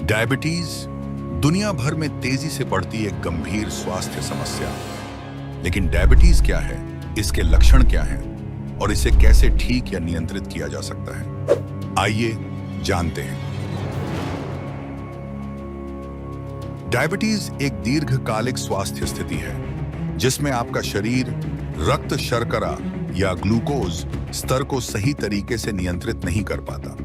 Diabetes दुनिया भर में तेजी से बढ़ती एक गंभीर स्वास्थ्य समस्या। लेकिन डायबिटीज क्या है, इसके लक्षण क्या हैं और इसे कैसे ठीक या नियंत्रित किया जा सकता है, आइए जानते हैं। डायबिटीज एक दीर्घकालिक स्वास्थ्य स्थिति है जिसमें आपका शरीर रक्त शर्करा या ग्लूकोज स्तर को सही तरीके से नियंत्रित नहीं कर पाता।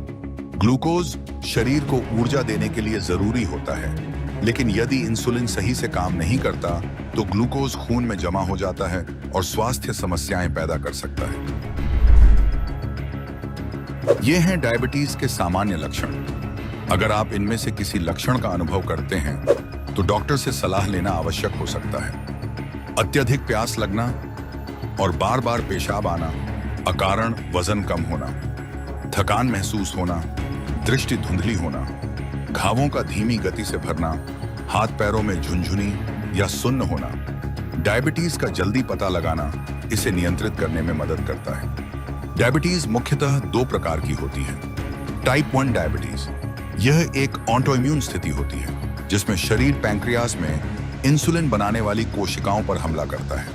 ग्लूकोज शरीर को ऊर्जा देने के लिए जरूरी होता है, लेकिन यदि इंसुलिन सही से काम नहीं करता तो ग्लूकोज खून में जमा हो जाता है और स्वास्थ्य समस्याएं पैदा कर सकता है। ये हैं डायबिटीज के सामान्य लक्षण। अगर आप इनमें से किसी लक्षण का अनुभव करते हैं तो डॉक्टर से सलाह लेना आवश्यक हो सकता है। अत्यधिक प्यास लगना और बार बार पेशाब आना, अकारण वजन कम होना, थकान महसूस होना, दृष्टि धुंधली होना, घावों का धीमी गति से भरना, हाथ पैरों में झुनझुनी या सुन्न होना। डायबिटीज का जल्दी पता लगाना इसे नियंत्रित करने में मदद करता है। डायबिटीज मुख्यतः दो प्रकार की होती है। टाइप 1 डायबिटीज, यह एक ऑटोइम्यून स्थिति होती है जिसमें शरीर पैंक्रियास में इंसुलिन बनाने वाली कोशिकाओं पर हमला करता है।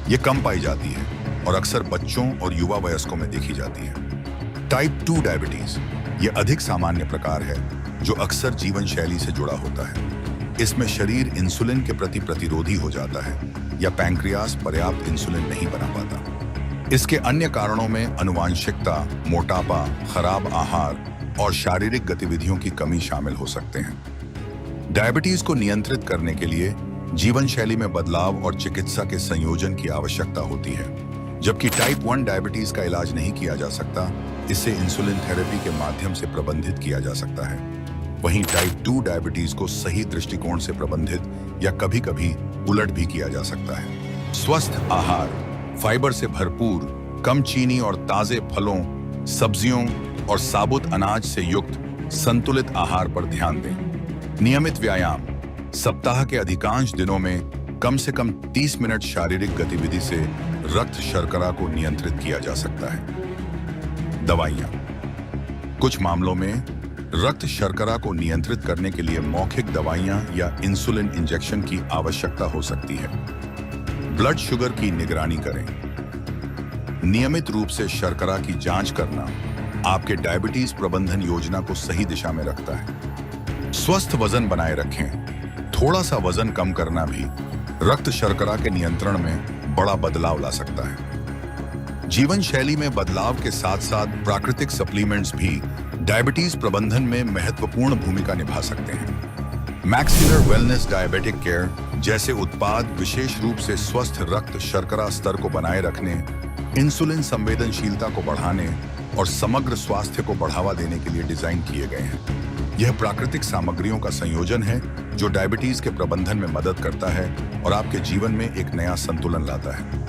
यह कम पाई जाती है और अक्सर बच्चों और युवा वयस्कों में देखी जाती है। टाइप 2 डायबिटीज, यह अधिक सामान्य प्रकार है जो अक्सर जीवन शैली से जुड़ा होता है। इसमें शरीर इंसुलिन के प्रति प्रतिरोधी हो जाता है या पैंक्रियास पर्याप्त इंसुलिन नहीं बना पाता। इसके अन्य कारणों में आनुवांशिकता, मोटापा, खराब आहार और शारीरिक गतिविधियों की कमी शामिल हो सकते हैं। डायबिटीज को नियंत्रित करने के लिए जीवन शैली में बदलाव और चिकित्सा के संयोजन की आवश्यकता होती है। जबकि टाइप 1 डायबिटीज का इलाज नहीं किया जा सकता, इसे इंसुलिन थेरेपी के माध्यम से प्रबंधित किया जा सकता है। वहीं टाइप 2 डायबिटीज को सही दृष्टिकोण से प्रबंधित या कभी-कभी उलट भी किया जा सकता है। स्वस्थ आहार, फाइबर से भरपूर, कम चीनी और ताजे फलों, सब्जियों और साबुत अनाज से युक्त संतुलित आहार पर ध्यान दें। नियमित व्यायाम, सप्ताह के अधिकांश दिनों में कम से कम 30 मिनट शारीरिक गतिविधि से रक्त शर्करा को नियंत्रित किया जा सकता है। दवाइयां, कुछ मामलों में रक्त शर्करा को नियंत्रित करने के लिए मौखिक दवाइयां या इंसुलिन इंजेक्शन की आवश्यकता हो सकती है। ब्लड शुगर की निगरानी करें। नियमित रूप से शर्करा की जांच करना आपके डायबिटीज प्रबंधन योजना को सही दिशा में रखता है। स्वस्थ वजन बनाए रखें। थोड़ा सा वजन कम करना भी रक्त शर्करा के नियंत्रण में बड़ा बदलाव ला सकता है। जीवन शैली में बदलाव के साथ साथ प्राकृतिक सप्लीमेंट्स भी डायबिटीज प्रबंधन में महत्वपूर्ण भूमिका निभा सकते हैं। मैक्सिलर वेलनेस डायबिटिक केयर जैसे उत्पाद विशेष रूप से स्वस्थ रक्त शर्करा स्तर को बनाए रखने, इंसुलिन संवेदनशीलता को बढ़ाने और समग्र स्वास्थ्य को बढ़ावा देने के लिए डिजाइन किए गए हैं। यह प्राकृतिक सामग्रियों का संयोजन है जो डायबिटीज के प्रबंधन में मदद करता है और आपके जीवन में एक नया संतुलन लाता है।